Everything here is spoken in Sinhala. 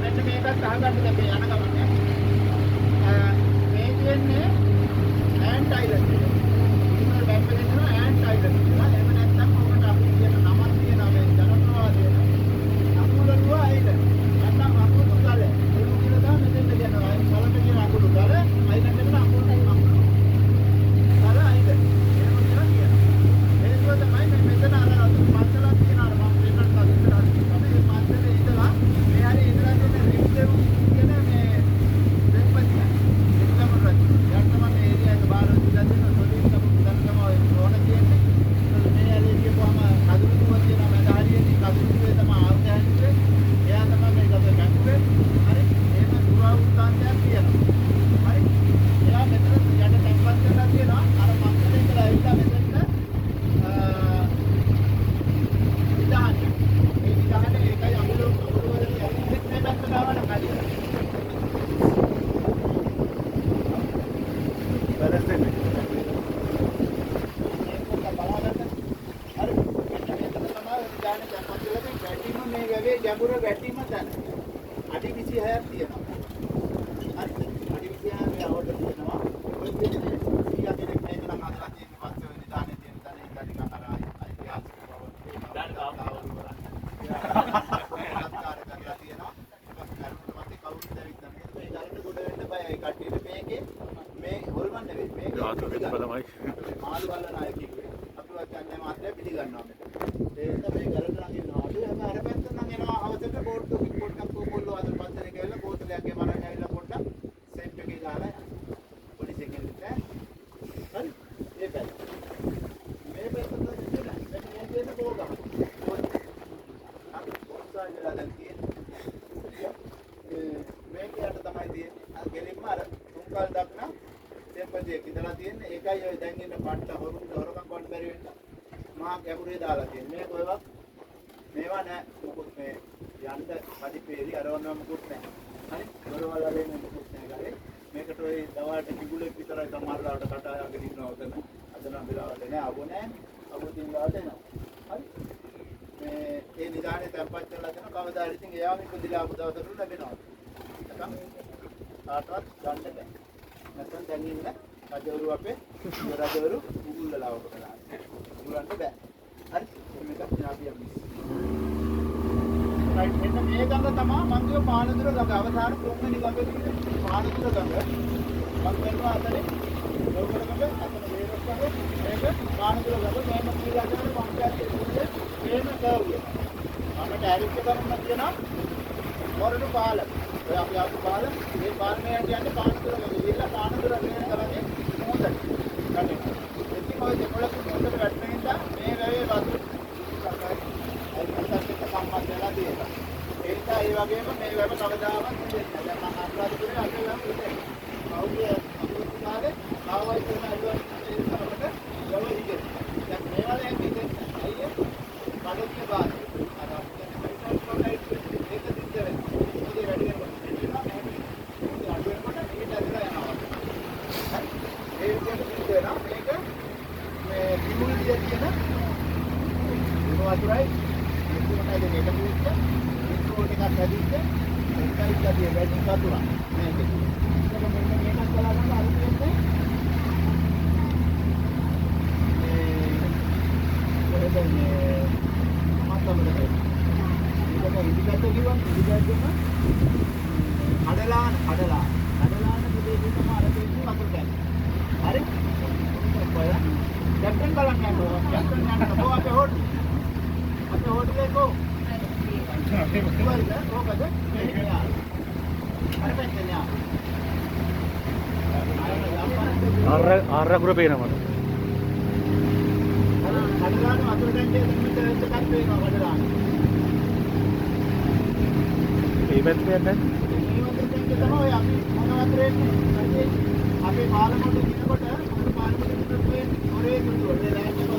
මෙන්න මේකත් අහගන්න දෙපේ යන ගමනේ. මේ කියන්නේ ඇන්ට් අයිලන්ඩ් එක. ඉතින් මැප් එකේ තියෙනවා ඇන්ට් අයිලන්ඩ් කියලා. එහෙම නැත්නම් ඔකට අපි කියන නමක් තියෙනවා මේ ජනප්‍රවාදයේ. අකුලුව අයිලන්ඩ්. නැත්නම් අකුලු ගල. ඒක කියලා තමයි මෙතෙන්ට කියනවා. කලක කියන අකුලු ගල අයිලන්ඩ් එකට අකුලු ගල අයිලන්ඩ්. එහෙම කියලා කියනවා. ඒක තමයි මේ මෙතන අර පස්සලක් තියෙනවා. මම පෙන්නන්න හදලා තියෙනවා. මේ පස්සලේ ඉඳලා මේ හරිය ඉඳලා තියෙන රිප්ටෙව් කියන මේ දෙපතිය. එක්කම රජු. යන්න මම ඒරියා එක බාර දීලා දෙනවා. සොලින් තමයි දන්නම ඕන කියන්නේ. මේ හරිය කියපුවාම කදුරුව තියෙනවා. මම හරියදී කදුරුවේ තමයි ආවදයන්ට. එයා තමයි මේ ගත ගැටුවේ. හරි. එහෙම දුරවුත්තාන්තයක් කියනවා. හරි. එයා මෙතන යට ටැම්පස් කරලා තියෙනවා. අර මංගලේ ඉඳලා ඇවිල්ලා මෙතන ඒකයි අමුළු වලදී ඇවිත් මේ පැත්තට ආවම හරියට. බැලන්ස් එක. ඒක බලන්න. හරි. මෙතන තමයි දාන්නේ දැම්මත් වැටීම මේ වැවේ ගැඹුර වැටීම තැන. අඩි 26ක් තියෙනවා. හරි. අඩි 26 මේ අවුලට තියෙනවා. ඔය දෙන්නේ 100 කෙනෙක් මේක නම් අදලා තියෙන පස්සේ වෙන දාන්නේ තියෙන තැන ඒක ටිකක් අර ඓතිහාසික බව. දාන්න තාම මාළු බලන අය කිව්වේ අපිවත් යන්නේ මාත්‍රය පිළිගන්නවා මෙතන. ඒ නිසා මේ ගලට නම් එනවා. අපි අර පැත්තෙන් නම් එනවා අවසරට බෝට් පොඩ්ඩක් කොල්ලෝ අතර පස්සේ ගිහලා බෝතලයක්ගේ මරන් ඇවිල්ලා පොඩ්ඩක් සෙට් එකේ දාලා පොලිසිය කෙනෙක්ට. හරි. ඒ පැත්ත. මේ පැත්තට දෙන්න. මෙන්න මේ දෙන්න බෝගම. අපි පොස්සාජලා දැන් තියෙන්නේ. මේක යට තමයි තියෙන්නේ. අර ගෙලින්ම අර තුන්කල් දක්නා දෙපදයක් ඉඳලා තියෙන්නේ. ඒකයි ඔය දැන් ඉන්න පට්ට හොරකම් කොට බැරි වෙන්න මහා ගැඹුරේ දාලා තියෙන්නේ. මේක ඔයවත් මේවා නෑ. මොකොත් මේ යන්න පඩිපේරි අරවන්නම මොකුත් නෑ. හරි. දොරවල් වලින් මොකුත් නෑ ගාලේ. මේකට ඔය දවල්ට කිඹුලෙක් විතරයි සමහරවට කටායගෙන ඉන්නවා උතන. අද නම් වෙලාවට නෑ. අබෝ නෑ. අබෝ දිනලාට එනවා. හරි. මේ නිදානේ තැම්පත් කරලා දෙන කවදා හරි ඉතින් එයාම ඉපදිලා ආපු දවසට ලැබෙනවා. නැත්නම් කාටවත් ගන්න බෑ. නැත්නම් දැන් ඉන්න රජවරු අපේ රජවරු උගුල්ලලා ඔබ කරා. උගුලන්ට බෑ. හරි. මේක ඥාතියක් මිස්. රයිට් මෙන්න මේ ගඟ තමයි මම කිය පානදුර ගඟ. අවසාන තුන්වෙනි ගඟ කියන්නේ පානදුර ගඟ. මම කරනවා අතනේ ලෝකල ගඟ, අතන වේරස් ගඟ, මේක පානදුර ගඟ. මේම කියලා කරන පංචායත් එකේ මේම කවුද? අපිට ඇරිච්ච ගමන් කියනවා මොරඩු පාලම. ඔය අපි ආපු පාලම, මේ පාලමේ යන්නේ පානදුර ගඟ. ඉතින් පානදුර ගඟේ කරන්නේ මොහොතට. කඩේ. ඉතින් ඔය දෙකොළක මොහොතට වැටෙන නිසා මේ වැවේ වතුර සම්බන්ධලා තියෙනවා. ඒ නිසා ඒ වගේම මේ වැව කවදාවත් දෙන්නේ නැහැ. දැන් මම අනුරාධපුරේ අද වැව ඉන්නේ. අවුරුදු අනුරාධපුරේ ආවයි කරන අලුත් ඒ සමකට වැව ඉන්නේ. දැන් මේ වල ඇන්නේ අයියේ බඩේ බාර. අර අපිට පයිසල් ප්‍රොවයිඩ් ඒක දිද්ද වෙනවා. ඉතින් වැඩි වෙනවා. ඒක අඩු වෙනකොට මේක ඇදලා යනවා. හරි. ඒ විදිහට දිද්ද වෙනවා. මේක මේ කිමුල් දිය කියන වතුරයි මොකටද මේක පුච්ච ඉස්කෝල් එකක් හැදිච්ච එකයි ගතිය වැඩි වතුරක් මේක. ඒක මෙන්න මේකත් බලන්න අර කියන්නේ කොහෙද මේ මත්තමද ඒක ඉදිකට කිව්වම ඉදිකටම කඩලාන ප්‍රදේශේ තමයි අර තියෙන්නේ වතුර කැලේ. හරි. බලන්න කැප්ටන් බලන්න යනවා. කැප්ටන් යනවා අපේ හොට් අපේ හොටලේ කෝ ආරකුර පේනවා මට. කඩලාන වතුර ටැංකිය දෙන්නට එකක් පේනවා කඩලාන. මේ පැත්තේ යන්නේ. මේ වතුර ටැංකිය තමයි අපි මොන වතුරේ ඉන්නේ. අපේ පාලමොට දිනකොට පාලමොට දිනකොට ඔරේ දුර ඒ ලෑන්ඩ් එක